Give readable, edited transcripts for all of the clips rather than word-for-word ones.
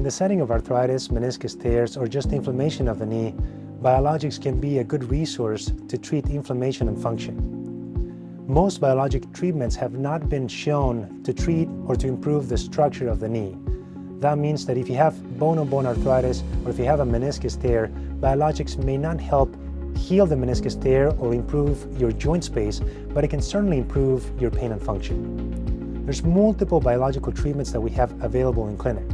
In the setting of arthritis, meniscus tears, or just inflammation of the knee, biologics can be a good resource to treat inflammation and function. Most biologic treatments have not been shown to treat or to improve the structure of the knee. That means that if you have bone-on-bone arthritis or if you have a meniscus tear, biologics may not help heal the meniscus tear or improve your joint space, but it can certainly improve your pain and function. There's multiple biological treatments that we have available in clinic.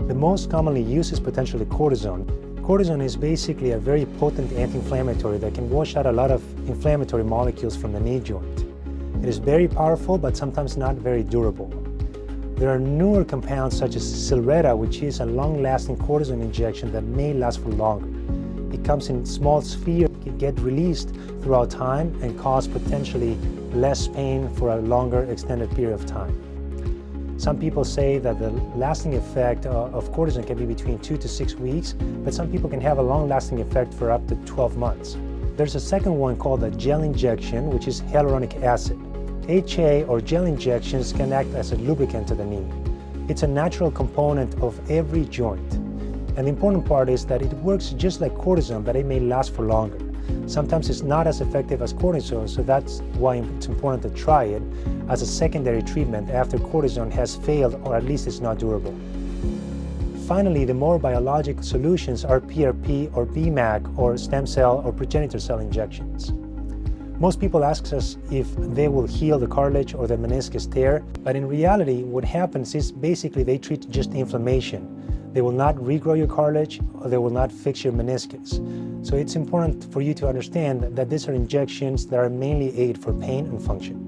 The most commonly used is potentially cortisone. Cortisone is basically a very potent anti-inflammatory that can wash out a lot of inflammatory molecules from the knee joint. It is very powerful, but sometimes not very durable. There are newer compounds such as Silretta, which is a long-lasting cortisone injection that may last for longer. It comes in small spheres, it can get released throughout time and cause potentially less pain for a longer extended period of time. Some people say that the lasting effect of cortisone can be between 2 to 6 weeks, but some people can have a long-lasting effect for up to 12 months. There's a second one called a gel injection, which is hyaluronic acid. HA or gel injections can act as a lubricant to the knee. It's a natural component of every joint. And the important part is that it works just like cortisone, but it may last for longer. Sometimes it's not as effective as cortisone, so that's why it's important to try it as a secondary treatment after cortisone has failed or at least it's not durable. Finally, the more biologic solutions are PRP or BMAC or stem cell or progenitor cell injections. Most people ask us if they will heal the cartilage or the meniscus tear, but in reality what happens is basically they treat just the inflammation. They will not regrow your cartilage or they will not fix your meniscus. So it's important for you to understand that these are injections that are mainly aimed for pain and function.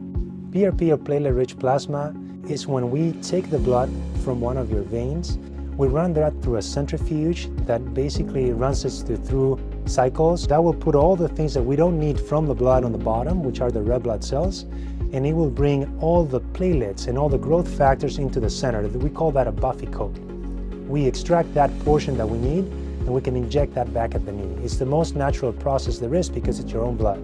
PRP or platelet-rich plasma is when we take the blood from one of your veins, we run that through a centrifuge that basically runs it through cycles. That will put all the things that we don't need from the blood on the bottom, which are the red blood cells, and it will bring all the platelets and all the growth factors into the center. We call that a buffy coat. We extract that portion that we need and we can inject that back at the knee. It's the most natural process there is because it's your own blood.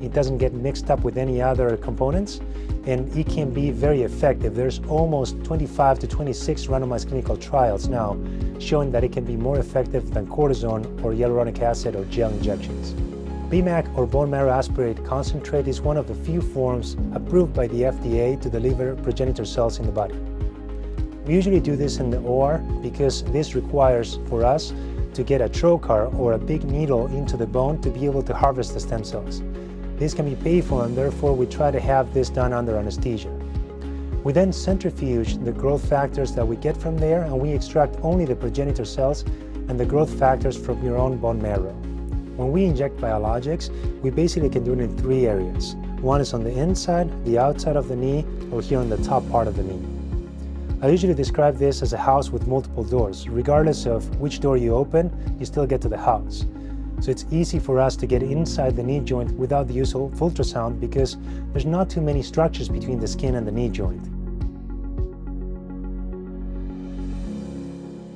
It doesn't get mixed up with any other components, and it can be very effective. There's almost 25 to 26 randomized clinical trials now showing that it can be more effective than cortisone or hyaluronic acid or gel injections. BMAC or bone marrow aspirate concentrate is one of the few forms approved by the FDA to deliver progenitor cells in the body. We usually do this in the OR because this requires for us to get a trocar or a big needle into the bone to be able to harvest the stem cells. This can be painful and therefore we try to have this done under anesthesia. We then centrifuge the growth factors that we get from there and we extract only the progenitor cells and the growth factors from your own bone marrow. When we inject biologics, we basically can do it in 3 areas. One is on the inside, the outside of the knee, or here on the top part of the knee. I usually describe this as a house with multiple doors. Regardless of which door you open, you still get to the house. So it's easy for us to get inside the knee joint without the use of ultrasound because there's not too many structures between the skin and the knee joint.